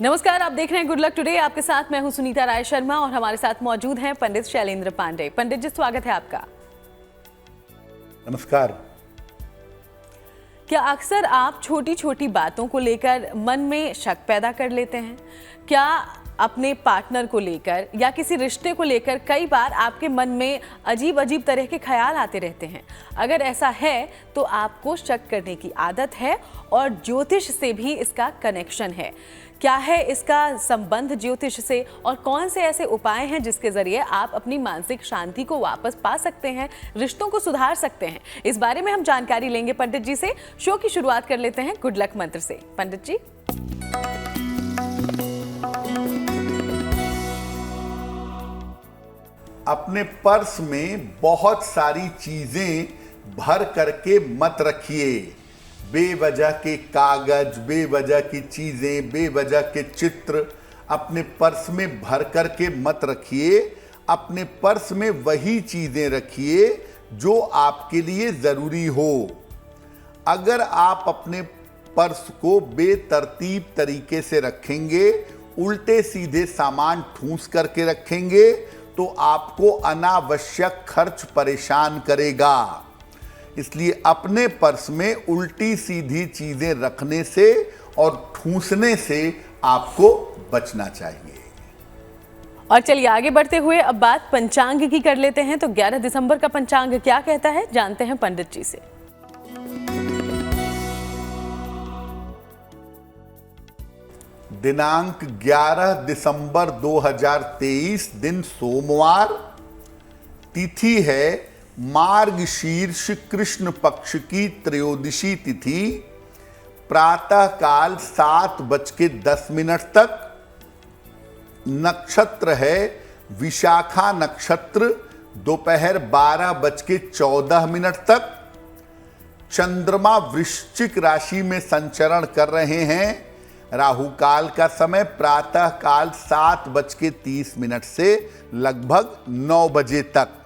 नमस्कार, आप देख रहे हैं गुड लक टुडे। आपके साथ मैं हूं सुनीता राय शर्मा और हमारे साथ मौजूद हैं पंडित शैलेंद्र पांडे। पंडित जी, स्वागत है आपका। नमस्कार। क्या अक्सर आप छोटी छोटी बातों को लेकर मन में शक पैदा कर लेते हैं? क्या अपने पार्टनर को लेकर या किसी रिश्ते को लेकर कई बार आपके मन में अजीब अजीब तरह के ख्याल आते रहते हैं? अगर ऐसा है तो आपको शक करने की आदत है और ज्योतिष से भी इसका कनेक्शन है। क्या है इसका संबंध ज्योतिष से और कौन से ऐसे उपाय हैं जिसके जरिए आप अपनी मानसिक शांति को वापस पा सकते हैं, रिश्तों को सुधार सकते हैं? इस बारे में हम जानकारी लेंगे पंडित जी से। शो की शुरुआत कर लेते हैं गुड लक मंत्र से। पंडित जी, अपने पर्स में बहुत सारी चीजें भर करके मत रखिए। बेवजह के कागज, बेवजह की चीजें, बेवजह के चित्र अपने पर्स में भर करके मत रखिए। अपने पर्स में वही चीजें रखिए जो आपके लिए जरूरी हो। अगर आप अपने पर्स को बेतरतीब तरीके से रखेंगे, उल्टे सीधे सामान ठूंस करके रखेंगे, तो आपको अनावश्यक खर्च परेशान करेगा। इसलिए अपने पर्स में उल्टी सीधी चीजें रखने से और ठूंसने से आपको बचना चाहिए। और चलिए आगे बढ़ते हुए अब बात पंचांग की कर लेते हैं। तो 11 दिसंबर का पंचांग क्या कहता है, जानते हैं पंडित जी से। दिनांक 11 दिसंबर 2023, दिन सोमवार, तिथि है मार्गशीर्ष कृष्ण पक्ष की त्रयोदशी तिथि, प्रातः काल 7:10 तक। नक्षत्र है विशाखा नक्षत्र, दोपहर 12:14 तक। चंद्रमा वृश्चिक राशि में संचरण कर रहे हैं। राहु काल का समय प्रातः काल 7:30 से लगभग 9 बजे तक।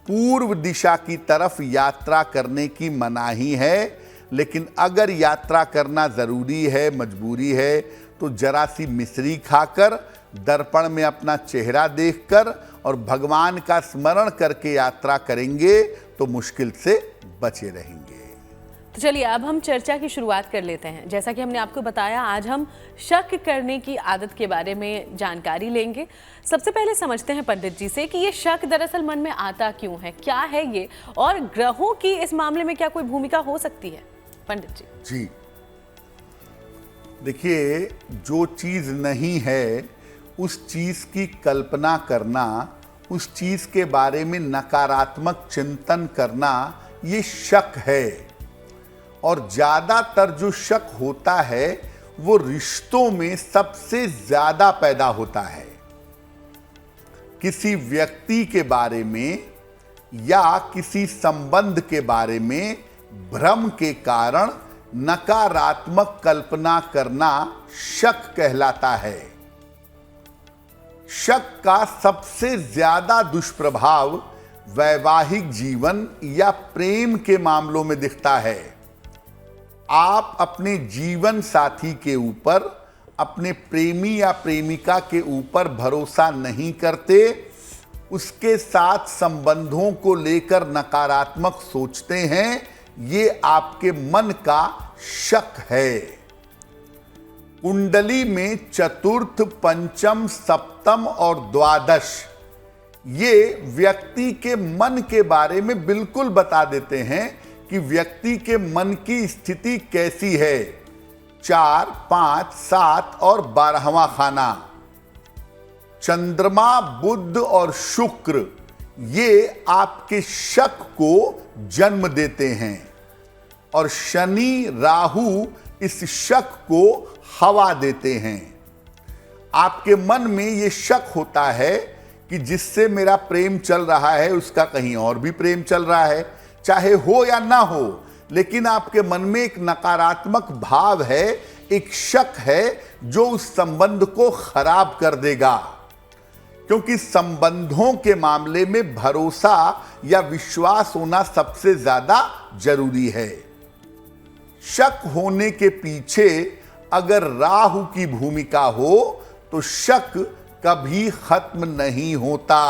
पूर्व दिशा की तरफ यात्रा करने की मनाही है, लेकिन अगर यात्रा करना जरूरी है, मजबूरी है, तो जरा सी मिश्री खाकर, दर्पण में अपना चेहरा देखकर और भगवान का स्मरण करके यात्रा करेंगे तो मुश्किल से बचे रहेंगे। तो चलिए अब हम चर्चा की शुरुआत कर लेते हैं। जैसा कि हमने आपको बताया, आज हम शक करने की आदत के बारे में जानकारी लेंगे। सबसे पहले समझते हैं पंडित जी से कि ये शक दरअसल मन में आता क्यों है, क्या है ये, और ग्रहों की इस मामले में क्या कोई भूमिका हो सकती है? पंडित जी देखिए, जो चीज नहीं है उस चीज की कल्पना करना, उस चीज के बारे में नकारात्मक चिंतन करना, ये शक है। और ज्यादातर जो शक होता है वो रिश्तों में सबसे ज्यादा पैदा होता है। किसी व्यक्ति के बारे में या किसी संबंध के बारे में भ्रम के कारण नकारात्मक कल्पना करना शक कहलाता है। शक का सबसे ज्यादा दुष्प्रभाव वैवाहिक जीवन या प्रेम के मामलों में दिखता है। आप अपने जीवन साथी के ऊपर, अपने प्रेमी या प्रेमिका के ऊपर भरोसा नहीं करते, उसके साथ संबंधों को लेकर नकारात्मक सोचते हैं, ये आपके मन का शक है। कुंडली में चतुर्थ, पंचम, सप्तम और द्वादश ये व्यक्ति के मन के बारे में बिल्कुल बता देते हैं कि व्यक्ति के मन की स्थिति कैसी है। 4, 5, 7 और 12वां खाना, चंद्रमा, बुध और शुक्र ये आपके शक को जन्म देते हैं, और शनि, राहु इस शक को हवा देते हैं। आपके मन में ये शक होता है कि जिससे मेरा प्रेम चल रहा है उसका कहीं और भी प्रेम चल रहा है, चाहे हो या ना हो, लेकिन आपके मन में एक नकारात्मक भाव है, एक शक है जो उस संबंध को खराब कर देगा। क्योंकि संबंधों के मामले में भरोसा या विश्वास होना सबसे ज्यादा जरूरी है। शक होने के पीछे अगर राहु की भूमिका हो तो शक कभी खत्म नहीं होता।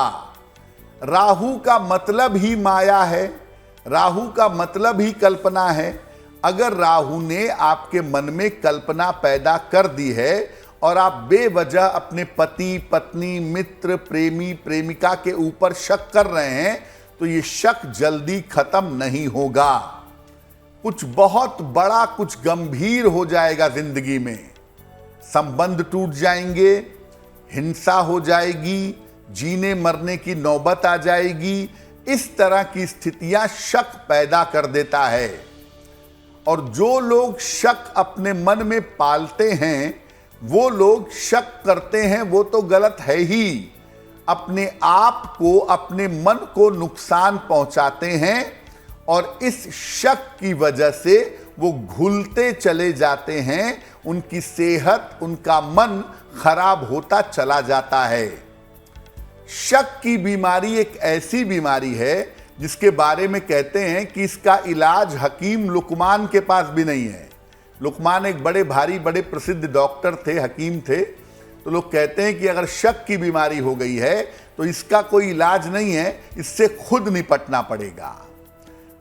राहु का मतलब ही माया है, राहु का मतलब ही कल्पना है। अगर राहु ने आपके मन में कल्पना पैदा कर दी है और आप बेवजह अपने पति, पत्नी, मित्र, प्रेमी, प्रेमिका के ऊपर शक कर रहे हैं, तो ये शक जल्दी खत्म नहीं होगा। कुछ बहुत बड़ा, कुछ गंभीर हो जाएगा जिंदगी में। संबंध टूट जाएंगे, हिंसा हो जाएगी, जीने मरने की नौबत आ जाएगी। इस तरह की स्थितियां शक पैदा कर देता है। और जो लोग शक अपने मन में पालते हैं, वो लोग शक करते हैं, वो तो गलत है ही। अपने आप को, अपने मन को नुकसान पहुंचाते हैं और इस शक की वजह से वो घुलते चले जाते हैं। उनकी सेहत, उनका मन खराब होता चला जाता है। शक की बीमारी एक ऐसी बीमारी है जिसके बारे में कहते हैं कि इसका इलाज हकीम लुकमान के पास भी नहीं है। लुकमान एक बड़े भारी, बड़े प्रसिद्ध डॉक्टर थे, हकीम थे। तो लोग कहते हैं कि अगर शक की बीमारी हो गई है तो इसका कोई इलाज नहीं है, इससे खुद निपटना पड़ेगा।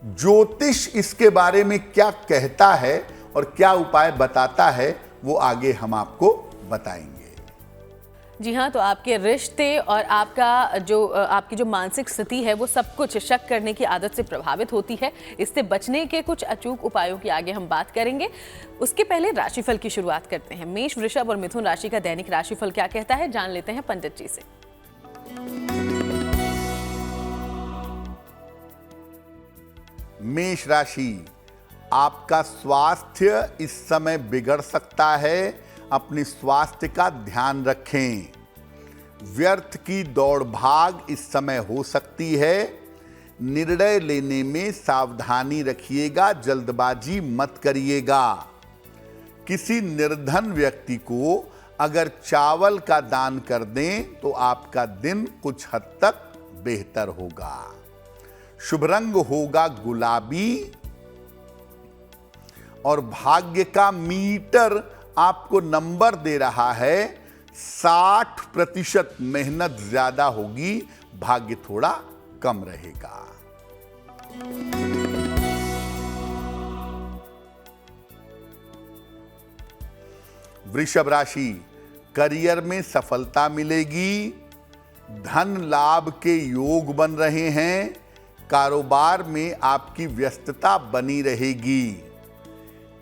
ज्योतिष इसके बारे में क्या कहता है और क्या उपाय बताता है, वो आगे हम आपको बताएंगे। जी हाँ, तो आपके रिश्ते और आपकी जो मानसिक स्थिति है वो सब कुछ शक करने की आदत से प्रभावित होती है। इससे बचने के कुछ अचूक उपायों की आगे हम बात करेंगे। उसके पहले राशिफल की शुरुआत करते हैं। मेष, वृषभ और मिथुन राशि का दैनिक राशिफल क्या कहता है, जान लेते हैं पंडित जी से। मेष राशि, आपका स्वास्थ्य इस समय बिगड़ सकता है। अपने स्वास्थ्य का ध्यान रखें। व्यर्थ की दौड़ भाग इस समय हो सकती है। निर्णय लेने में सावधानी रखिएगा, जल्दबाजी मत करिएगा। किसी निर्धन व्यक्ति को अगर चावल का दान कर दें तो आपका दिन कुछ हद तक बेहतर होगा। शुभ रंग होगा गुलाबी और भाग्य का मीटर आपको नंबर दे रहा है 60%। मेहनत ज्यादा होगी, भाग्य थोड़ा कम रहेगा। वृषभ राशि, करियर में सफलता मिलेगी। धन लाभ के योग बन रहे हैं। कारोबार में आपकी व्यस्तता बनी रहेगी।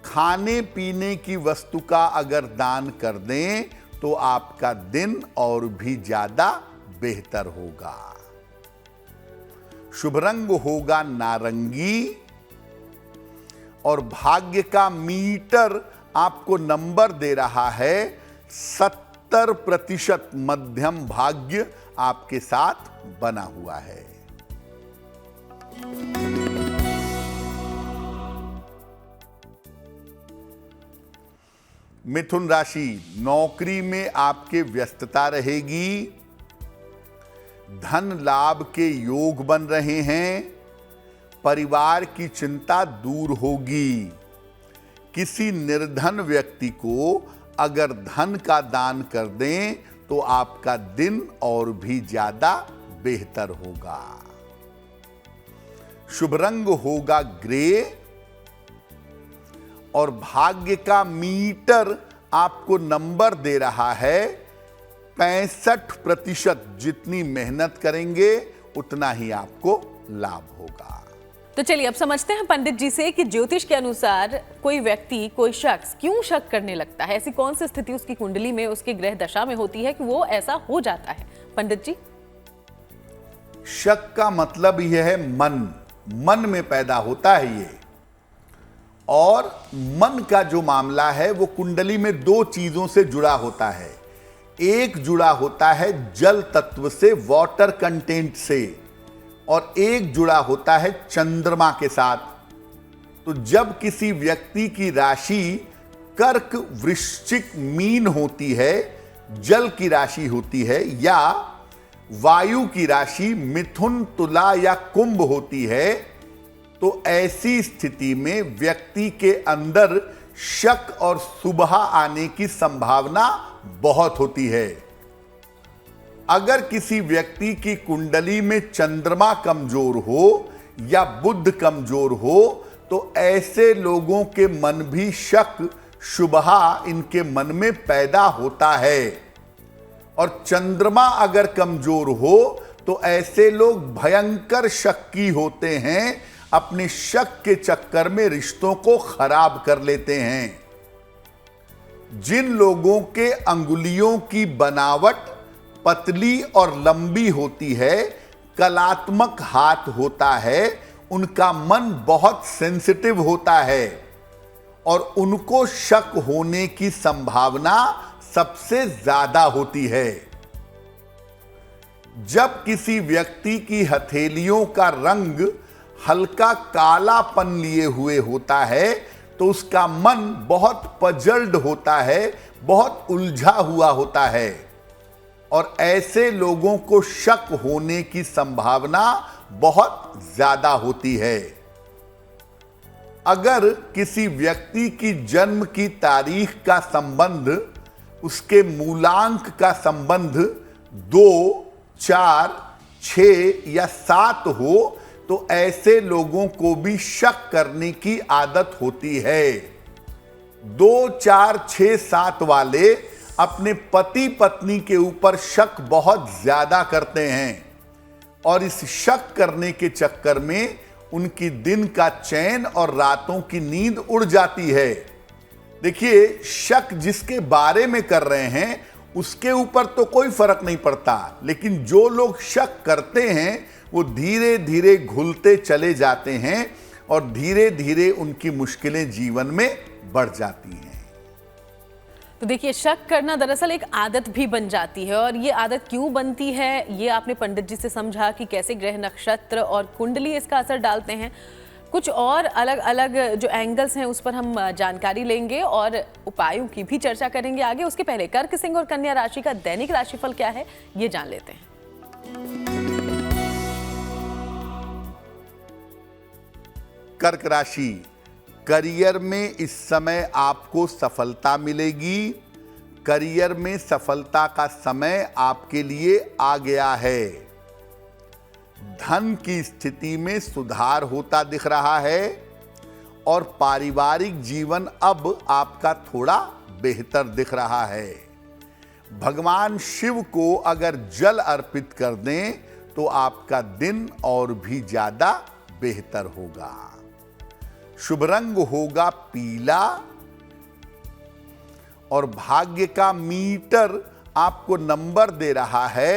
खाने पीने की वस्तु का अगर दान कर दें तो आपका दिन और भी ज्यादा बेहतर होगा। शुभ रंग होगा नारंगी और भाग्य का मीटर आपको नंबर दे रहा है 70%। मध्यम भाग्य आपके साथ बना हुआ है। मिथुन राशि, नौकरी में आपके व्यस्तता रहेगी। धन लाभ के योग बन रहे हैं। परिवार की चिंता दूर होगी। किसी निर्धन व्यक्ति को अगर धन का दान कर दें तो आपका दिन और भी ज्यादा बेहतर होगा। शुभ रंग होगा ग्रे और भाग्य का मीटर आपको नंबर दे रहा है 65%। जितनी मेहनत करेंगे उतना ही आपको लाभ होगा। तो चलिए अब समझते हैं पंडित जी से कि ज्योतिष के अनुसार कोई व्यक्ति, कोई शख्स क्यों शक करने लगता है। ऐसी कौन सी स्थिति उसकी कुंडली में, उसके ग्रह दशा में होती है कि वो ऐसा हो जाता है। पंडित जी, शक का मतलब यह है मन में पैदा होता है ये। और मन का जो मामला है वो कुंडली में दो चीजों से जुड़ा होता है। एक जुड़ा होता है जल तत्व से, वाटर कंटेंट से, और एक जुड़ा होता है चंद्रमा के साथ। तो जब किसी व्यक्ति की राशि कर्क, वृश्चिक, मीन होती है, जल की राशि होती है, या वायु की राशि मिथुन, तुला या कुंभ होती है, तो ऐसी स्थिति में व्यक्ति के अंदर शक और सुबह आने की संभावना बहुत होती है। अगर किसी व्यक्ति की कुंडली में चंद्रमा कमजोर हो या बुध कमजोर हो तो ऐसे लोगों के मन भी शक शुबहा इनके मन में पैदा होता है। और चंद्रमा अगर कमजोर हो तो ऐसे लोग भयंकर शक्की होते हैं, अपने शक के चक्कर में रिश्तों को खराब कर लेते हैं। जिन लोगों के अंगुलियों की बनावट पतली और लंबी होती है, कलात्मक हाथ होता है, उनका मन बहुत सेंसिटिव होता है और उनको शक होने की संभावना सबसे ज्यादा होती है। जब किसी व्यक्ति की हथेलियों का रंग हल्का कालापन लिए हुए होता है तो उसका मन बहुत पजल्ड होता है, बहुत उलझा हुआ होता है और ऐसे लोगों को शक होने की संभावना बहुत ज्यादा होती है। अगर किसी व्यक्ति की जन्म की तारीख का संबंध, उसके मूलांक का संबंध 2, 4, 6 या 7 हो तो ऐसे लोगों को भी शक करने की आदत होती है। 2, 4, 6, 7 वाले अपने पति पत्नी के ऊपर शक बहुत ज्यादा करते हैं और इस शक करने के चक्कर में उनकी दिन का चैन और रातों की नींद उड़ जाती है। देखिए, शक जिसके बारे में कर रहे हैं उसके ऊपर तो कोई फर्क नहीं पड़ता, लेकिन जो लोग शक करते हैं वो धीरे धीरे घुलते चले जाते हैं और धीरे धीरे उनकी मुश्किलें जीवन में बढ़ जाती हैं। तो देखिए, शक करना दरअसल एक आदत भी बन जाती है और ये आदत क्यों बनती है ये आपने पंडित जी से समझा कि कैसे ग्रह नक्षत्र और कुंडली इसका असर डालते हैं। कुछ और अलग अलग जो एंगल्स हैं उस पर हम जानकारी लेंगे और उपायों की भी चर्चा करेंगे आगे। उसके पहले कर्क, सिंह और कन्या राशि का दैनिक राशिफल क्या है ये जान लेते हैं। कर्क राशि, करियर में इस समय आपको सफलता मिलेगी। करियर में सफलता का समय आपके लिए आ गया है। धन की स्थिति में सुधार होता दिख रहा है और पारिवारिक जीवन अब आपका थोड़ा बेहतर दिख रहा है। भगवान शिव को अगर जल अर्पित कर दें तो आपका दिन और भी ज्यादा बेहतर होगा। शुभ रंग होगा पीला और भाग्य का मीटर आपको नंबर दे रहा है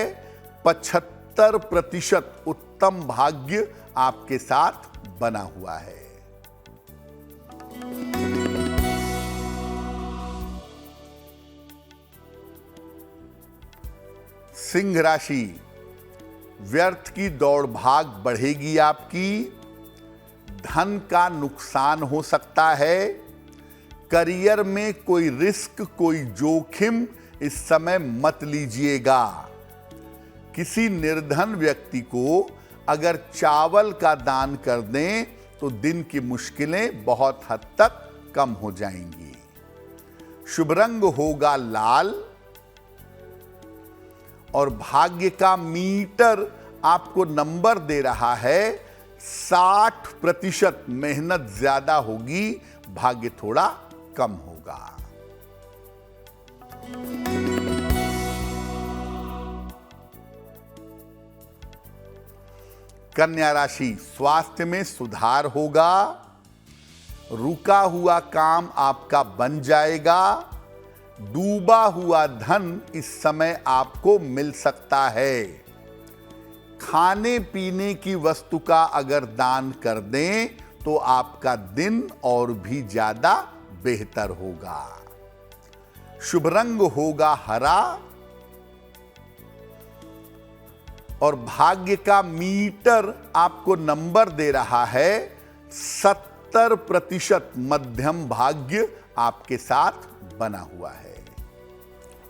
75%। उत्तम भाग्य आपके साथ बना हुआ है। सिंह राशि, व्यर्थ की दौड़ भाग बढ़ेगी आपकी। धन का नुकसान हो सकता है। करियर में कोई रिस्क, कोई जोखिम इस समय मत लीजिएगा। किसी निर्धन व्यक्ति को अगर चावल का दान कर दें तो दिन की मुश्किलें बहुत हद तक कम हो जाएंगी। शुभ रंग होगा लाल और भाग्य का मीटर आपको नंबर दे रहा है 60%। मेहनत ज्यादा होगी, भाग्य थोड़ा कम होगा। कन्या राशि, स्वास्थ्य में सुधार होगा। रुका हुआ काम आपका बन जाएगा। डूबा हुआ धन इस समय आपको मिल सकता है। खाने पीने की वस्तु का अगर दान कर दें तो आपका दिन और भी ज्यादा बेहतर होगा। शुभ रंग होगा हरा और भाग्य का मीटर आपको नंबर दे रहा है 70%। मध्यम भाग्य आपके साथ बना हुआ है।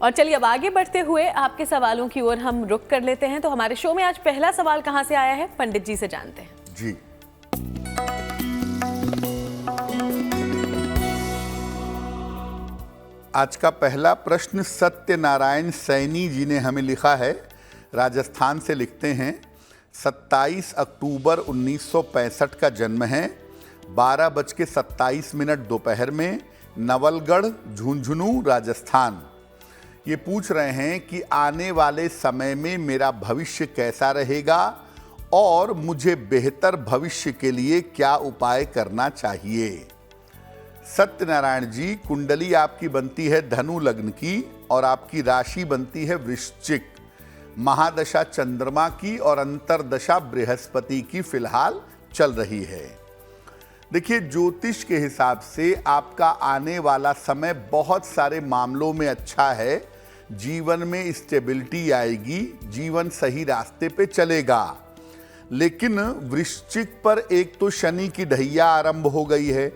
और चलिए अब आगे बढ़ते हुए आपके सवालों की ओर हम रुख कर लेते हैं। तो हमारे शो में आज पहला सवाल कहां से आया है, पंडित जी से जानते हैं। जी, आज का पहला प्रश्न सत्यनारायण सैनी जी ने हमें लिखा है, राजस्थान से लिखते हैं। 27 अक्टूबर 1965 का जन्म है। 12:27 दोपहर में, नवलगढ़, झुंझुनू, राजस्थान। ये पूछ रहे हैं कि आने वाले समय में मेरा भविष्य कैसा रहेगा और मुझे बेहतर भविष्य के लिए क्या उपाय करना चाहिए। सत्यनारायण जी, कुंडली आपकी बनती है धनु लग्न की और आपकी राशि बनती है वृश्चिक। महादशा चंद्रमा की और अंतरदशा बृहस्पति की फिलहाल चल रही है। देखिए, ज्योतिष के हिसाब से आपका आने वाला समय बहुत सारे मामलों में अच्छा है। जीवन में स्टेबिलिटी आएगी, जीवन सही रास्ते पे चलेगा। लेकिन वृश्चिक पर एक तो शनि की ढैया आरंभ हो गई है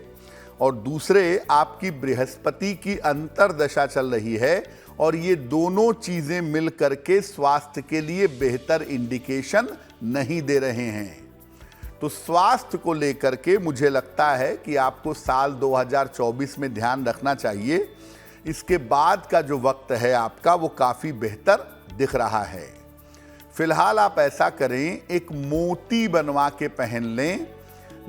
और दूसरे आपकी बृहस्पति की अंतरदशा चल रही है और ये दोनों चीजें मिल करके स्वास्थ्य के लिए बेहतर इंडिकेशन नहीं दे रहे हैं। तो स्वास्थ्य को लेकर के मुझे लगता है कि आपको साल 2024 में ध्यान रखना चाहिए। इसके बाद का जो वक्त है आपका, वो काफ़ी बेहतर दिख रहा है। फिलहाल आप ऐसा करें, एक मोती बनवा के पहन लें।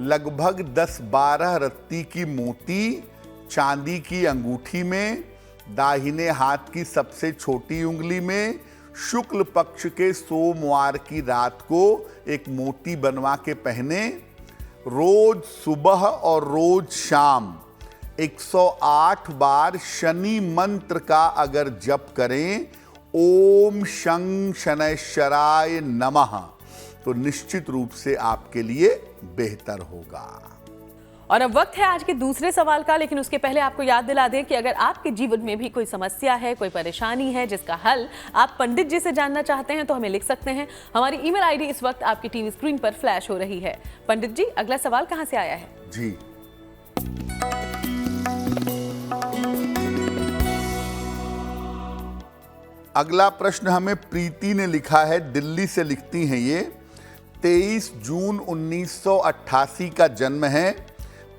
लगभग 10-12 रत्ती की मोती चांदी की अंगूठी में, दाहिने हाथ की सबसे छोटी उंगली में, शुक्ल पक्ष के सोमवार की रात को एक मोती बनवा के पहने। रोज सुबह और रोज शाम 108 बार शनि मंत्र का अगर जप करें, ओम शं शनैश्चराय नमः, तो निश्चित रूप से आपके लिए बेहतर होगा। और अब वक्त है आज के दूसरे सवाल का, लेकिन उसके पहले आपको याद दिला दें कि अगर आपके जीवन में भी कोई समस्या है, कोई परेशानी है जिसका हल आप पंडित जी से जानना चाहते हैं तो हमें लिख सकते हैं। हमारी ईमेल आईडी इस वक्त आपकी टीवी स्क्रीन पर फ्लैश हो रही है। पंडित जी, अगला सवाल कहां से आया है? जी, अगला प्रश्न हमें प्रीति ने लिखा है, दिल्ली से लिखती हैं ये। 23 जून 1988 का जन्म है।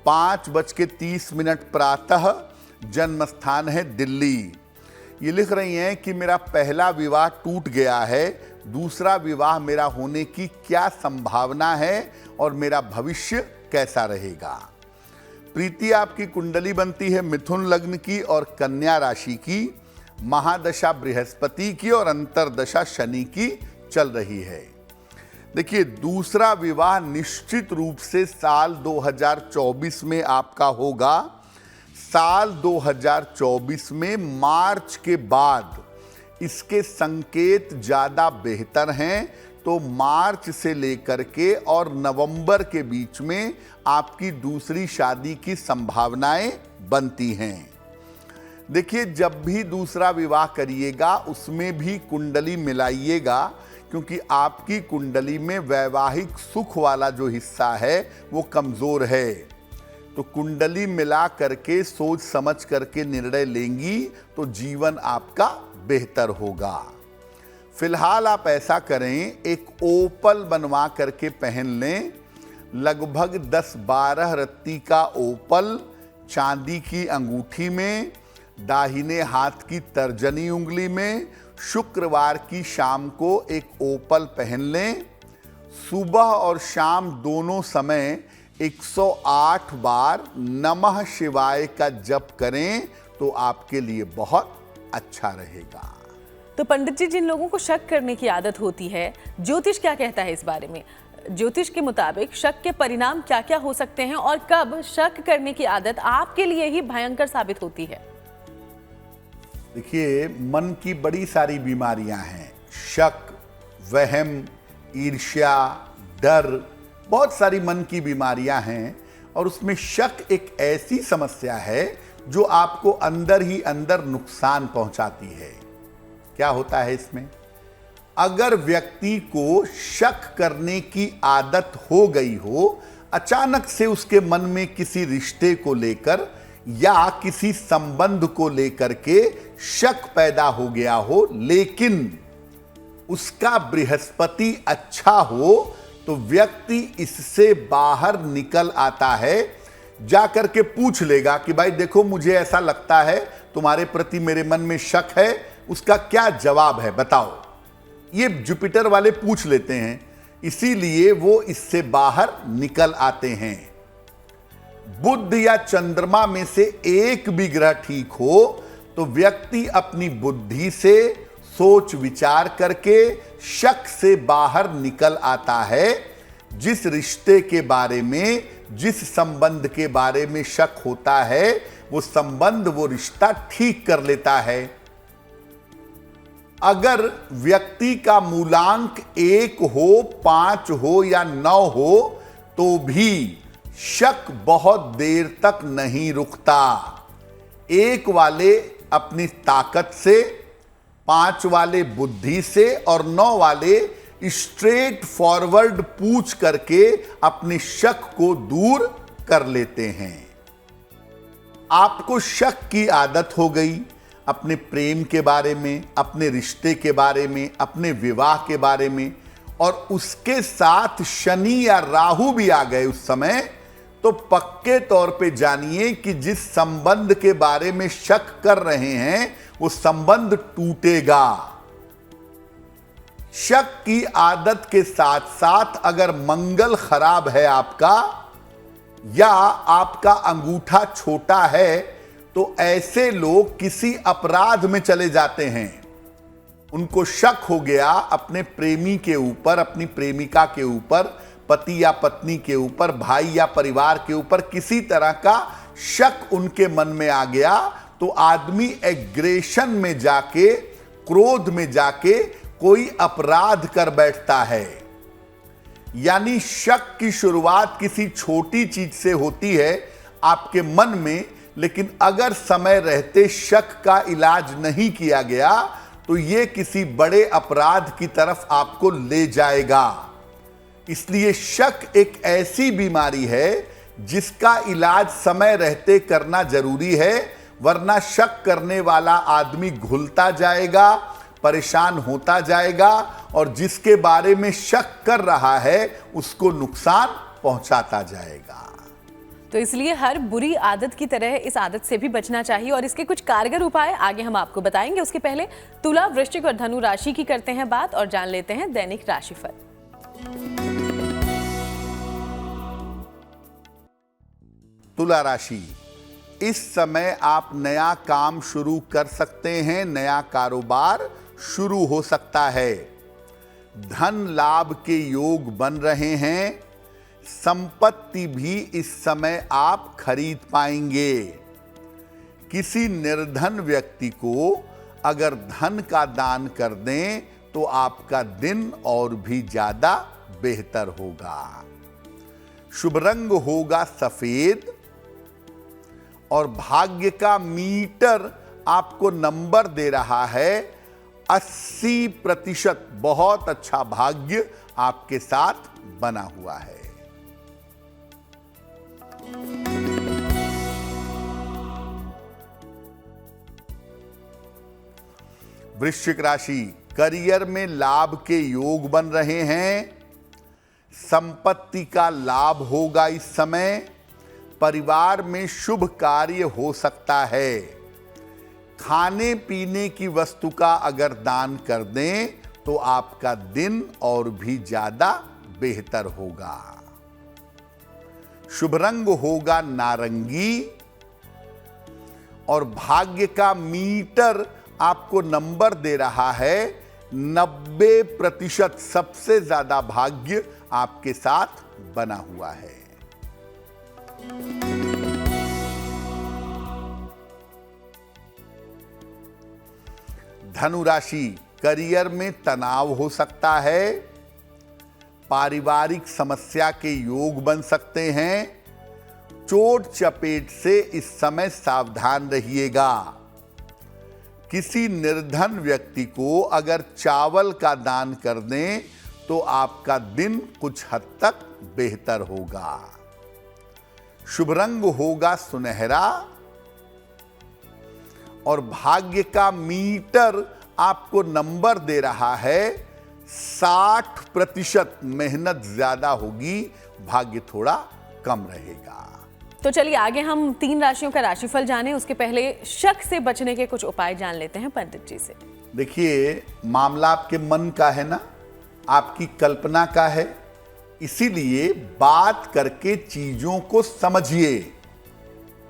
5:30 प्रातः, जन्म स्थान है दिल्ली। ये लिख रही हैं कि मेरा पहला विवाह टूट गया है, दूसरा विवाह मेरा होने की क्या संभावना है और मेरा भविष्य कैसा रहेगा। प्रीति, आपकी कुंडली बनती है मिथुन लग्न की और कन्या राशि की। महादशा बृहस्पति की और अंतरदशा शनि की चल रही है। देखिए, दूसरा विवाह निश्चित रूप से साल 2024 में आपका होगा। साल 2024 में मार्च के बाद इसके संकेत ज़्यादा बेहतर हैं। तो मार्च से लेकर के और नवंबर के बीच में आपकी दूसरी शादी की संभावनाएं बनती हैं। देखिए, जब भी दूसरा विवाह करिएगा उसमें भी कुंडली मिलाइएगा, क्योंकि आपकी कुंडली में वैवाहिक सुख वाला जो हिस्सा है वो कमज़ोर है। तो कुंडली मिला करके सोच समझ करके निर्णय लेंगी तो जीवन आपका बेहतर होगा। फिलहाल आप ऐसा करें, एक ओपल बनवा करके पहन लें। लगभग 10-12 रत्ती का ओपल चांदी की अंगूठी में, दाहिने हाथ की तर्जनी उंगली में, शुक्रवार की शाम को एक ओपल पहन लें। सुबह और शाम दोनों समय 108 बार नमः शिवाय का जप करें तो आपके लिए बहुत अच्छा रहेगा। तो पंडित जी, जिन लोगों को शक करने की आदत होती है, ज्योतिष क्या कहता है इस बारे में? ज्योतिष के मुताबिक शक के परिणाम क्या क्या हो सकते हैं और कब शक करने की आदत आपके लिए ही भयंकर साबित होती है? देखिए, मन की बड़ी सारी बीमारियां हैं। शक, वहम, ईर्ष्या, डर, बहुत सारी मन की बीमारियां हैं और उसमें शक एक ऐसी समस्या है जो आपको अंदर ही अंदर नुकसान पहुंचाती है। क्या होता है इसमें? अगर व्यक्ति को शक करने की आदत हो गई हो, अचानक से उसके मन में किसी रिश्ते को लेकर या किसी संबंध को लेकर के शक पैदा हो गया हो, लेकिन उसका बृहस्पति अच्छा हो, तो व्यक्ति इससे बाहर निकल आता है। जाकर के पूछ लेगा कि भाई देखो, मुझे ऐसा लगता है तुम्हारे प्रति मेरे मन में शक है, उसका क्या जवाब है बताओ। ये जुपिटर वाले पूछ लेते हैं, इसीलिए वो इससे बाहर निकल आते हैं। बुध या चंद्रमा में से एक भी ग्रह ठीक हो तो व्यक्ति अपनी बुद्धि से सोच विचार करके शक से बाहर निकल आता है। जिस रिश्ते के बारे में, जिस संबंध के बारे में शक होता है, वो संबंध, वो रिश्ता ठीक कर लेता है। अगर व्यक्ति का मूलांक 1 हो, 5 हो या 9 हो तो भी शक बहुत देर तक नहीं रुकता। 1 वाले अपनी ताकत से, 5 वाले बुद्धि से और 9 वाले स्ट्रेट फॉरवर्ड पूछ करके अपने शक को दूर कर लेते हैं। आपको शक की आदत हो गई अपने प्रेम के बारे में, अपने रिश्ते के बारे में, अपने विवाह के बारे में, और उसके साथ शनि या राहु भी आ गए उस समय, तो पक्के तौर पे जानिए कि जिस संबंध के बारे में शक कर रहे हैं वो संबंध टूटेगा। शक की आदत के साथ साथ अगर मंगल खराब है आपका, या आपका अंगूठा छोटा है, तो ऐसे लोग किसी अपराध में चले जाते हैं। उनको शक हो गया अपने प्रेमी के ऊपर, अपनी प्रेमिका के ऊपर, पति या पत्नी के ऊपर, भाई या परिवार के ऊपर, किसी तरह का शक उनके मन में आ गया, तो आदमी एग्रेशन में जाके, क्रोध में जाके कोई अपराध कर बैठता है। यानी शक की शुरुआत किसी छोटी चीज से होती है आपके मन में, लेकिन अगर समय रहते शक का इलाज नहीं किया गया तो ये किसी बड़े अपराध की तरफ आपको ले जाएगा। इसलिए शक एक ऐसी बीमारी है जिसका इलाज समय रहते करना जरूरी है, वरना शक करने वाला आदमी घुलता जाएगा, परेशान होता जाएगा, और जिसके बारे में शक कर रहा है उसको नुकसान पहुंचाता जाएगा। तो इसलिए हर बुरी आदत की तरह इस आदत से भी बचना चाहिए, और इसके कुछ कारगर उपाय आगे हम आपको बताएंगे। उसके पहले तुला, वृश्चिक और धनु राशि की करते हैं बात और जान लेते हैं दैनिक राशिफल। तुला राशि, इस समय आप नया काम शुरू कर सकते हैं, नया कारोबार शुरू हो सकता है। धन लाभ के योग बन रहे हैं। संपत्ति भी इस समय आप खरीद पाएंगे। किसी निर्धन व्यक्ति को अगर धन का दान कर दें तो आपका दिन और भी ज्यादा बेहतर होगा। शुभ रंग होगा सफेद, और भाग्य का मीटर आपको नंबर दे रहा है 80%। बहुत अच्छा भाग्य आपके साथ बना हुआ है। वृश्चिक राशि, करियर में लाभ के योग बन रहे हैं। संपत्ति का लाभ होगा इस समय। परिवार में शुभ कार्य हो सकता है। खाने पीने की वस्तु का अगर दान कर दें तो आपका दिन और भी ज्यादा बेहतर होगा। शुभ रंग होगा नारंगी, और भाग्य का मीटर आपको नंबर दे रहा है 90%। सबसे ज्यादा भाग्य आपके साथ बना हुआ है। धनु राशि, करियर में तनाव हो सकता है। पारिवारिक समस्या के योग बन सकते हैं। चोट चपेट से इस समय सावधान रहिएगा। किसी निर्धन व्यक्ति को अगर चावल का दान कर दें तो आपका दिन कुछ हद तक बेहतर होगा। शुभ रंग होगा सुनहरा, और भाग्य का मीटर आपको नंबर दे रहा है 60%। मेहनत ज्यादा होगी, भाग्य थोड़ा कम रहेगा। तो चलिए आगे हम 3 राशियों का राशिफल जानें, उसके पहले शक से बचने के कुछ उपाय जान लेते हैं पंडित जी से। देखिए, मामला आपके मन का है ना, आपकी कल्पना का है, इसीलिए बात करके चीजों को समझिए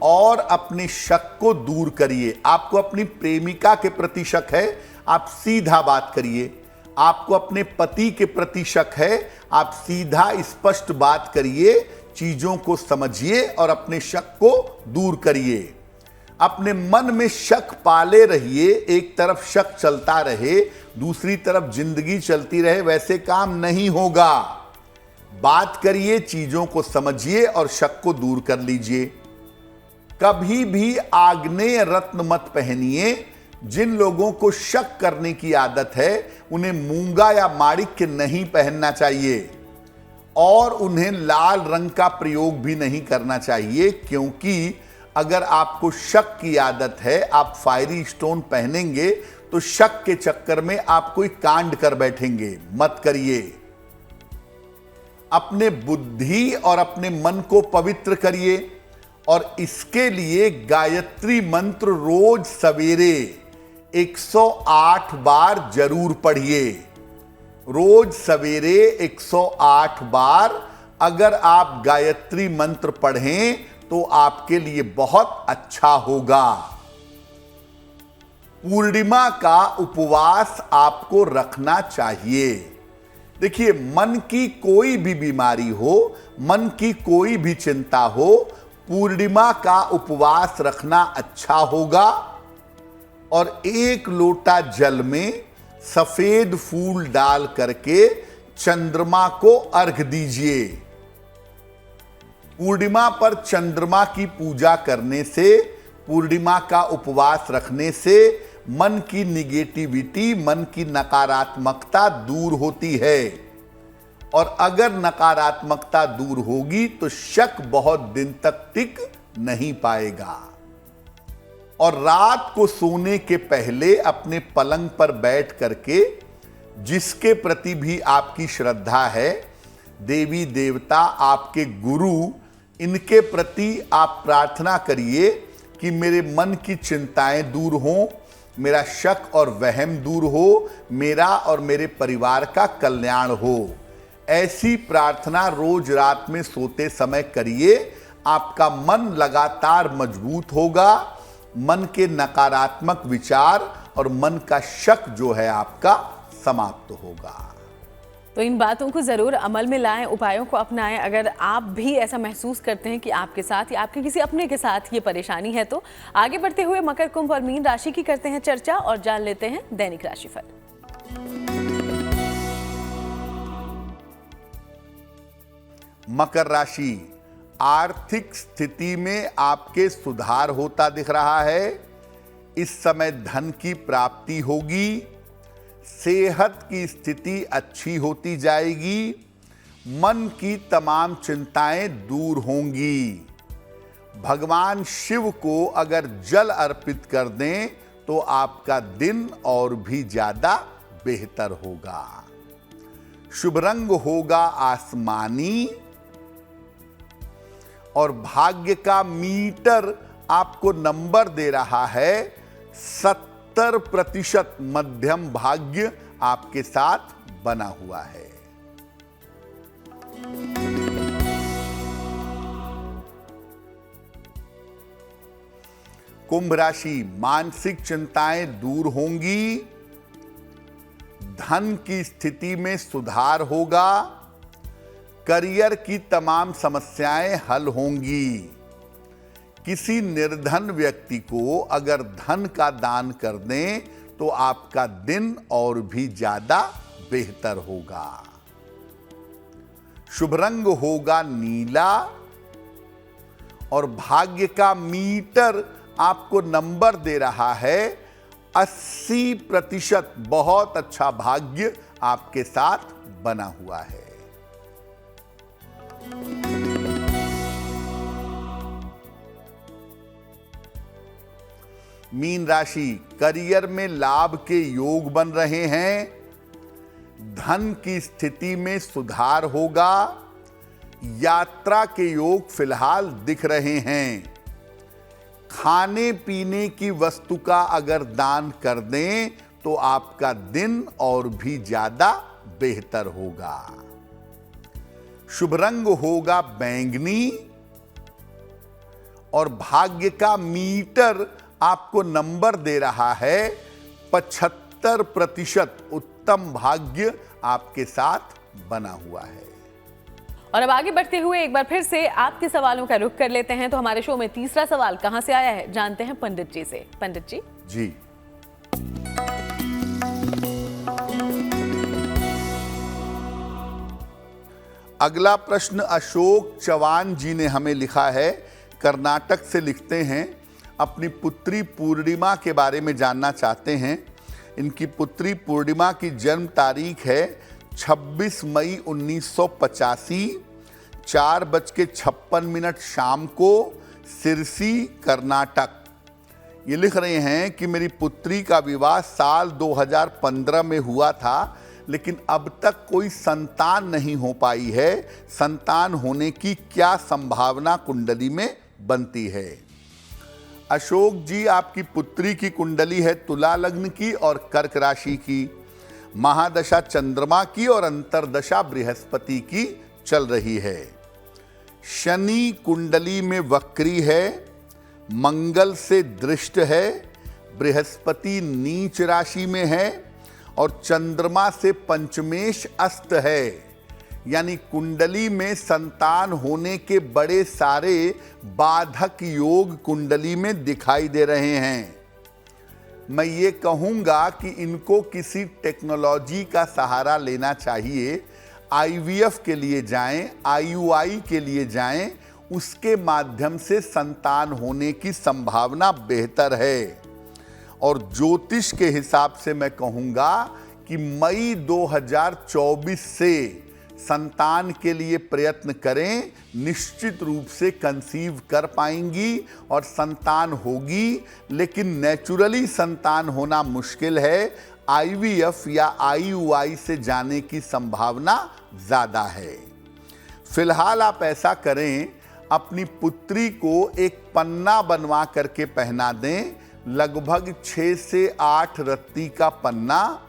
और अपने शक को दूर करिए। आपको अपनी प्रेमिका के प्रति शक है, आप सीधा बात करिए। आपको अपने पति के प्रति शक है, आप सीधा स्पष्ट बात करिए, चीजों को समझिए और अपने शक को दूर करिए। अपने मन में शक पाले रहिए, एक तरफ शक चलता रहे, दूसरी तरफ जिंदगी चलती रहे, वैसे काम नहीं होगा। बात करिए, चीजों को समझिए और शक को दूर कर लीजिए। कभी भी आग्नेय रत्न मत पहनिए। जिन लोगों को शक करने की आदत है उन्हें मूंगा या माणिक्य नहीं पहनना चाहिए और उन्हें लाल रंग का प्रयोग भी नहीं करना चाहिए, क्योंकि अगर आपको शक की आदत है, आप फायरी स्टोन पहनेंगे तो शक के चक्कर में आप कोई कांड कर बैठेंगे। मत करिए। अपने बुद्धि और अपने मन को पवित्र करिए और इसके लिए गायत्री मंत्र रोज सवेरे 108 बार जरूर पढ़िए। रोज सवेरे 108 बार अगर आप गायत्री मंत्र पढ़ें तो आपके लिए बहुत अच्छा होगा। पूर्णिमा का उपवास आपको रखना चाहिए। देखिए, मन की कोई भी बीमारी हो, मन की कोई भी चिंता हो, पूर्णिमा का उपवास रखना अच्छा होगा। और 1 लोटा जल में सफेद फूल डाल करके चंद्रमा को अर्घ दीजिए। पूर्णिमा पर चंद्रमा की पूजा करने से, पूर्णिमा का उपवास रखने से मन की निगेटिविटी, मन की नकारात्मकता दूर होती है। और अगर नकारात्मकता दूर होगी तो शक बहुत दिन तक टिक नहीं पाएगा। और रात को सोने के पहले अपने पलंग पर बैठ करके जिसके प्रति भी आपकी श्रद्धा है, देवी देवता, आपके गुरु, इनके प्रति आप प्रार्थना करिए कि मेरे मन की चिंताएं दूर हों, मेरा शक और वहम दूर हो, मेरा और मेरे परिवार का कल्याण हो। ऐसी प्रार्थना रोज रात में सोते समय करिए। आपका मन लगातार मजबूत होगा। मन के नकारात्मक विचार और मन का शक जो है आपका समाप्त होगा। तो इन बातों को जरूर अमल में लाएं, उपायों को अपनाएं। अगर आप भी ऐसा महसूस करते हैं कि आपके साथ या आपके किसी अपने के साथ ये परेशानी है, तो आगे बढ़ते हुए मकर, कुंभ और मीन राशि की करते हैं चर्चा और जान लेते हैं दैनिक राशिफल। मकर राशि, आर्थिक स्थिति में आपके सुधार होता दिख रहा है। इस समय धन की प्राप्ति होगी। सेहत की स्थिति अच्छी होती जाएगी। मन की तमाम चिंताएं दूर होंगी। भगवान शिव को अगर जल अर्पित कर दें तो आपका दिन और भी ज्यादा बेहतर होगा। शुभ रंग होगा आसमानी और भाग्य का मीटर आपको नंबर दे रहा है 70%। मध्यम भाग्य आपके साथ बना हुआ है। कुंभ राशि, मानसिक चिंताएं दूर होंगी। धन की स्थिति में सुधार होगा। करियर की तमाम समस्याएं हल होंगी। किसी निर्धन व्यक्ति को अगर धन का दान कर दें तो आपका दिन और भी ज्यादा बेहतर होगा। शुभ रंग होगा नीला और भाग्य का मीटर आपको नंबर दे रहा है 80%। बहुत अच्छा भाग्य आपके साथ बना हुआ है। मीन राशि, करियर में लाभ के योग बन रहे हैं। धन की स्थिति में सुधार होगा। यात्रा के योग फिलहाल दिख रहे हैं। खाने पीने की वस्तु का अगर दान कर दें तो आपका दिन और भी ज्यादा बेहतर होगा। शुभ रंग होगा बैंगनी और भाग्य का मीटर आपको नंबर दे रहा है 75%। उत्तम भाग्य आपके साथ बना हुआ है। और अब आगे बढ़ते हुए एक बार फिर से आपके सवालों का रुख कर लेते हैं। तो हमारे शो में तीसरा सवाल कहां से आया है, जानते हैं पंडित जी से। पंडित जी जी, अगला प्रश्न अशोक चौहान जी ने हमें लिखा है, कर्नाटक से लिखते हैं। अपनी पुत्री पूर्णिमा के बारे में जानना चाहते हैं। इनकी पुत्री पूर्णिमा की जन्म तारीख है 26 मई 1985, 4:56 शाम को, सिरसी, कर्नाटक। ये लिख रहे हैं कि मेरी पुत्री का विवाह साल 2015 में हुआ था, लेकिन अब तक कोई संतान नहीं हो पाई है। संतान होने की क्या संभावना कुंडली में बनती है? अशोक जी, आपकी पुत्री की कुंडली है तुला लग्न की और कर्क राशि की। महादशा चंद्रमा की और अंतरदशा बृहस्पति की चल रही है। शनि कुंडली में वक्री है, मंगल से दृष्ट है, बृहस्पति नीच राशि में है और चंद्रमा से पंचमेश अस्त है। यानी कुंडली में संतान होने के बड़े सारे बाधक योग कुंडली में दिखाई दे रहे हैं। मैं ये कहूँगा कि इनको किसी टेक्नोलॉजी का सहारा लेना चाहिए। आईवीएफ के लिए जाएं, आईयूआई के लिए जाएं, उसके माध्यम से संतान होने की संभावना बेहतर है। और ज्योतिष के हिसाब से मैं कहूँगा कि मई 2024 से संतान के लिए प्रयत्न करें, निश्चित रूप से कंसीव कर पाएंगी और संतान होगी। लेकिन नेचुरली संतान होना मुश्किल है। आईवीएफ या आईयूआई से जाने की संभावना ज़्यादा है। फिलहाल आप ऐसा करें, अपनी पुत्री को एक पन्ना बनवा करके पहना दें। लगभग 6 से 8 रत्ती का पन्ना,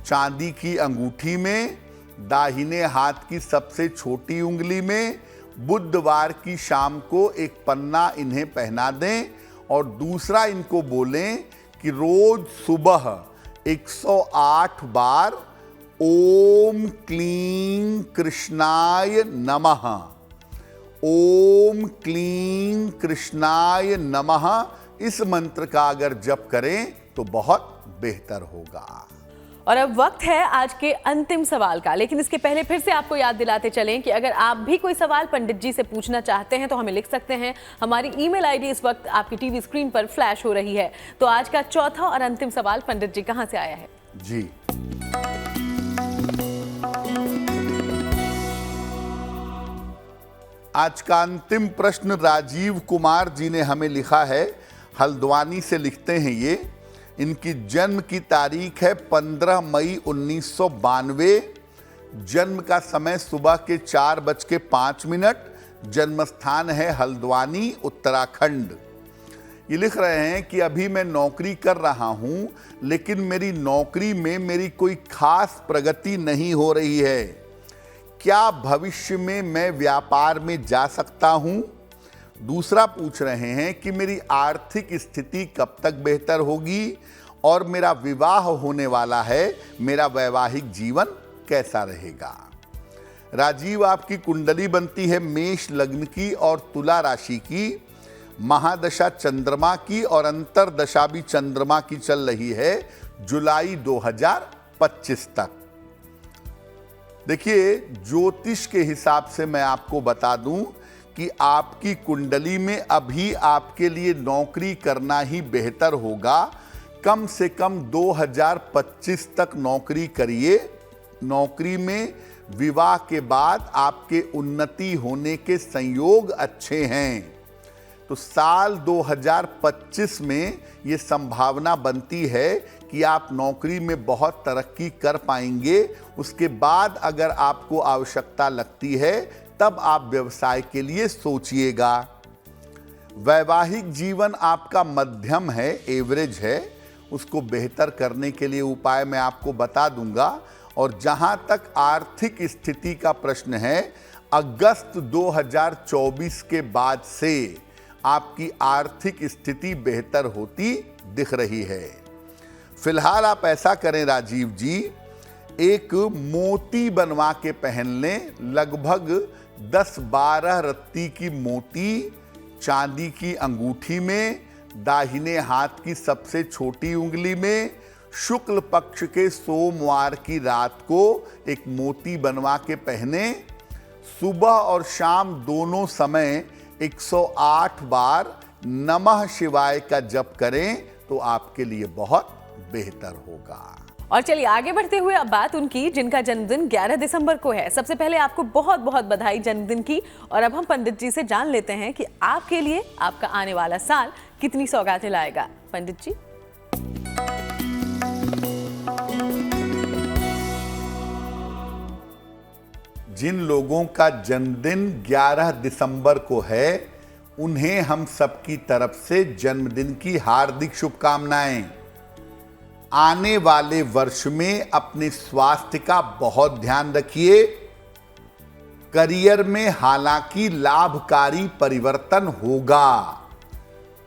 चांदी की अंगूठी में, दाहिने हाथ की सबसे छोटी उंगली में। बुधवार की शाम को एक पन्ना इन्हें पहना दें और दूसरा इनको बोलें कि रोज सुबह 108 बार ओम क्लीं कृष्णाय नमः, ओम क्लीं कृष्णाय नमः, इस मंत्र का अगर जप करें तो बहुत बेहतर होगा। और अब वक्त है आज के अंतिम सवाल का, लेकिन इसके पहले फिर से आपको याद दिलाते चलें कि अगर आप भी कोई सवाल पंडित जी से पूछना चाहते हैं तो हमें लिख सकते हैं। हमारी ईमेल आईडी इस वक्त आपकी टीवी स्क्रीन पर फ्लैश हो रही है। तो आज का चौथा और अंतिम सवाल पंडित जी कहां से आया है? जी, आज का अंतिम प्रश्न राजीव कुमार जी ने हमें लिखा है। हल्द्वानी से लिखते हैं ये। इनकी जन्म की तारीख है 15 मई 1992। जन्म का समय सुबह के 4:05। जन्म स्थान है हल्द्वानी, उत्तराखंड। ये लिख रहे हैं कि अभी मैं नौकरी कर रहा हूं, लेकिन मेरी नौकरी में मेरी कोई खास प्रगति नहीं हो रही है। क्या भविष्य में मैं व्यापार में जा सकता हूं? दूसरा पूछ रहे हैं कि मेरी आर्थिक स्थिति कब तक बेहतर होगी और मेरा विवाह होने वाला है, मेरा वैवाहिक जीवन कैसा रहेगा? राजीव, आपकी कुंडली बनती है मेष लग्न की और तुला राशि की। महादशा चंद्रमा की और अंतरदशा भी चंद्रमा की चल रही है जुलाई 2025 तक। देखिए, ज्योतिष के हिसाब से मैं आपको बता दूं कि आपकी कुंडली में अभी आपके लिए नौकरी करना ही बेहतर होगा। कम से कम 2025 तक नौकरी करिए। नौकरी में विवाह के बाद आपके उन्नति होने के संयोग अच्छे हैं। तो साल 2025 में ये संभावना बनती है कि आप नौकरी में बहुत तरक्की कर पाएंगे। उसके बाद अगर आपको आवश्यकता लगती है तब आप व्यवसाय के लिए सोचिएगा। वैवाहिक जीवन आपका मध्यम है, एवरेज है, उसको बेहतर करने के लिए उपाय मैं आपको बता दूंगा। और जहां तक आर्थिक स्थिति का प्रश्न है, अगस्त 2024 के बाद से आपकी आर्थिक स्थिति बेहतर होती दिख रही है। फिलहाल आप ऐसा करें राजीव जी, एक मोती बनवा के पहन लें, लगभग 10-12 रत्ती की मोती चांदी की अंगूठी में, दाहिने हाथ की सबसे छोटी उंगली में, शुक्ल पक्ष के सोमवार की रात को एक मोती बनवा के पहने। सुबह और शाम दोनों समय 108 बार नमः शिवाय का जप करें तो आपके लिए बहुत बेहतर होगा। और चलिए आगे बढ़ते हुए अब बात उनकी जिनका जन्मदिन 11 दिसंबर को है। सबसे पहले आपको बहुत बहुत बधाई जन्मदिन की। और अब हम पंडित जी से जान लेते हैं कि आपके लिए आपका आने वाला साल कितनी सौगातें लाएगा। पंडित जी। जिन लोगों का जन्मदिन 11 दिसंबर को है, उन्हें हम सबकी तरफ से जन्मदिन की हार्दिक शुभकामनाएं। आने वाले वर्ष में अपने स्वास्थ्य का बहुत ध्यान रखिए। करियर में हालांकि लाभकारी परिवर्तन होगा,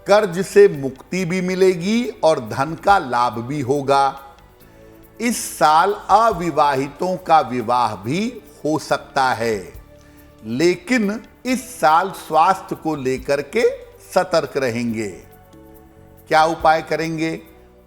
कर्ज से मुक्ति भी मिलेगी और धन का लाभ भी होगा। इस साल अविवाहितों का विवाह भी हो सकता है, लेकिन इस साल स्वास्थ्य को लेकर के सतर्क रहेंगे। क्या उपाय करेंगे?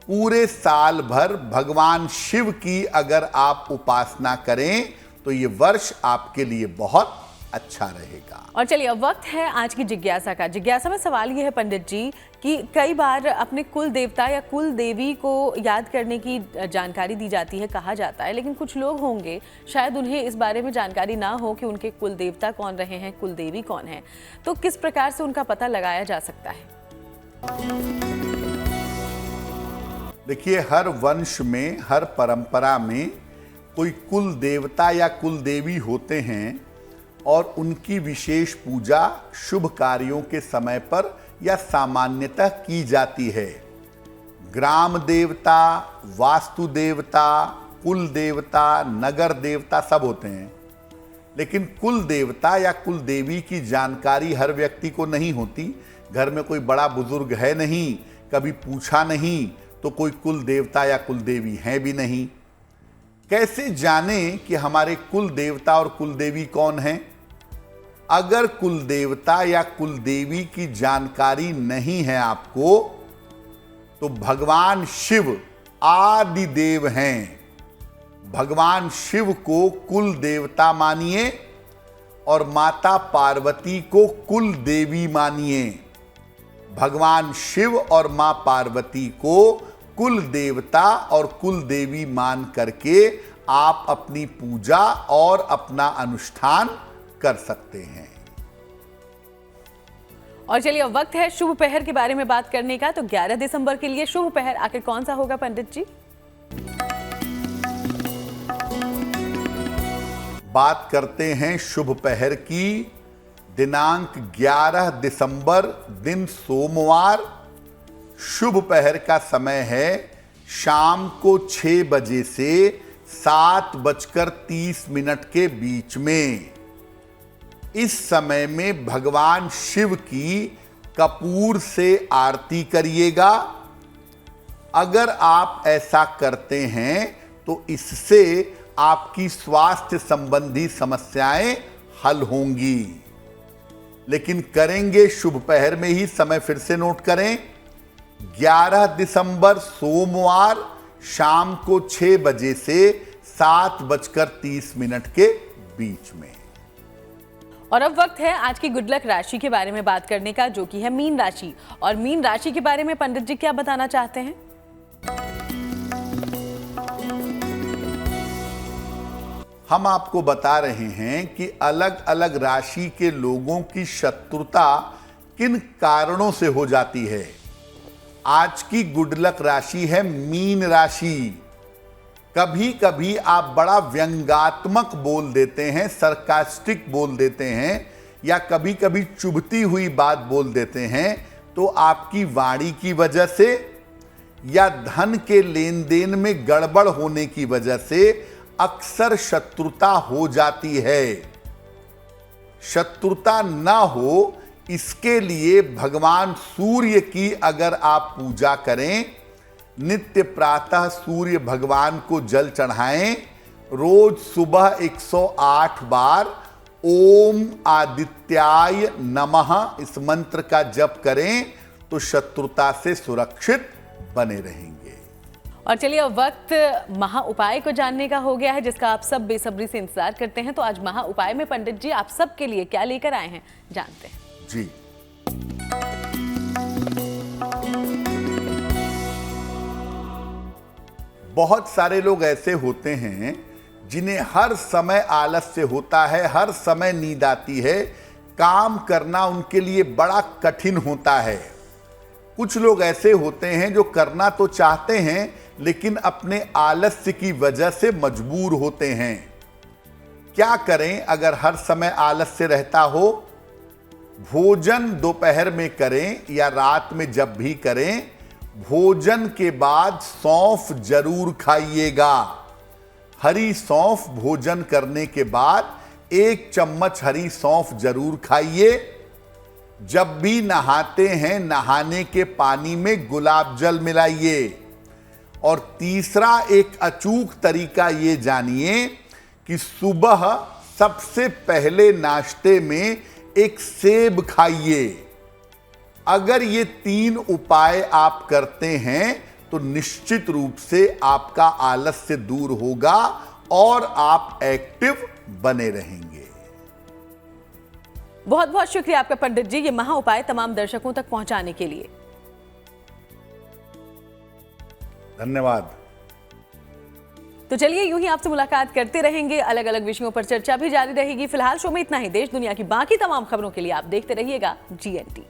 पूरे साल भर भगवान शिव की अगर आप उपासना करें तो ये वर्ष आपके लिए बहुत अच्छा रहेगा। और चलिए अब वक्त है आज की जिज्ञासा का। जिज्ञासा में सवाल ये है पंडित जी कि कई बार अपने कुल देवता या कुल देवी को याद करने की जानकारी दी जाती है, कहा जाता है, लेकिन कुछ लोग होंगे शायद उन्हें इस बारे में जानकारी ना हो कि उनके कुल देवता कौन रहे हैं, कुल देवी कौन है, तो किस प्रकार से उनका पता लगाया जा सकता है? देखिए, हर वंश में, हर परंपरा में कोई कुल देवता या कुल देवी होते हैं और उनकी विशेष पूजा शुभ कार्यों के समय पर या सामान्यतः की जाती है। ग्राम देवता, वास्तु देवता, कुल देवता, नगर देवता सब होते हैं, लेकिन कुल देवता या कुल देवी की जानकारी हर व्यक्ति को नहीं होती। घर में कोई बड़ा बुजुर्ग है नहीं, कभी पूछा नहीं, तो कोई कुल देवता या कुल देवी है भी नहीं। कैसे जाने कि हमारे कुल देवता और कुल देवी कौन हैं? अगर कुल देवता या कुल देवी की जानकारी नहीं है आपको, तो भगवान शिव आदि देव हैं। भगवान शिव को कुल देवता मानिए और माता पार्वती को कुल देवी मानिए। भगवान शिव और मां पार्वती को कुल देवता और कुल देवी मान करके आप अपनी पूजा और अपना अनुष्ठान कर सकते हैं। और चलिए अब वक्त है शुभ पहर के बारे में बात करने का। तो 11 दिसंबर के लिए शुभ पहर आखिर कौन सा होगा पंडित जी? बात करते हैं शुभ पहर की। दिनांक 11 दिसंबर, दिन सोमवार। शुभ पहर का समय है शाम को 6 बजे से 7:30 के बीच में। इस समय में भगवान शिव की कपूर से आरती करिएगा। अगर आप ऐसा करते हैं तो इससे आपकी स्वास्थ्य संबंधी समस्याएं हल होंगी। लेकिन करेंगे शुभ पहर में ही। समय फिर से नोट करें, 11 दिसंबर सोमवार शाम को 6 बजे से 7:30 के बीच में। और अब वक्त है आज की गुड लक राशि के बारे में बात करने का, जो कि है मीन राशि। और मीन राशि के बारे में पंडित जी क्या बताना चाहते हैं? हम आपको बता रहे हैं कि अलग अलग राशि के लोगों की शत्रुता किन कारणों से हो जाती है। आज की गुड लक राशि है मीन राशि। कभी कभी आप बड़ा व्यंग्यात्मक बोल देते हैं, सरकास्टिक बोल देते हैं, या कभी कभी चुभती हुई बात बोल देते हैं, तो आपकी वाणी की वजह से या धन के लेन देन में गड़बड़ होने की वजह से अक्सर शत्रुता हो जाती है। शत्रुता ना हो इसके लिए भगवान सूर्य की अगर आप पूजा करें, नित्य प्रातः सूर्य भगवान को जल चढ़ाएं, रोज सुबह 108 बार ओम आदित्याय नमः इस मंत्र का जप करें तो शत्रुता से सुरक्षित बने रहेंगे। और चलिए अब वक्त महा उपाय को जानने का हो गया है, जिसका आप सब बेसब्री से इंतजार करते हैं। तो आज महा उपाय में पंडित जी आप सब के लिए क्या लेकर आए हैं, जानते हैं जी। बहुत सारे लोग ऐसे होते हैं जिन्हें हर समय आलस्य होता है, हर समय नींद आती है, काम करना उनके लिए बड़ा कठिन होता है। कुछ लोग ऐसे होते हैं जो करना तो चाहते हैं लेकिन अपने आलस्य की वजह से मजबूर होते हैं। क्या करें अगर हर समय आलस्य रहता हो? भोजन दोपहर में करें या रात में जब भी करें, भोजन के बाद सौंफ जरूर खाइएगा। हरी सौंफ भोजन करने के बाद 1 चम्मच हरी सौंफ जरूर खाइए। जब भी नहाते हैं नहाने के पानी में गुलाब जल मिलाइए। और तीसरा एक अचूक तरीका ये जानिए कि सुबह सबसे पहले नाश्ते में एक सेब खाइए। अगर ये 3 उपाय आप करते हैं तो निश्चित रूप से आपका आलस्य दूर होगा और आप एक्टिव बने रहेंगे। बहुत बहुत शुक्रिया आपका पंडित जी, ये महा उपाय तमाम दर्शकों तक पहुंचाने के लिए। धन्यवाद। तो चलिए यूं ही आपसे मुलाकात करते रहेंगे, अलग अलग विषयों पर चर्चा भी जारी रहेगी। फिलहाल शो में इतना ही। देश दुनिया की बाकी तमाम खबरों के लिए आप देखते रहिएगा GNT।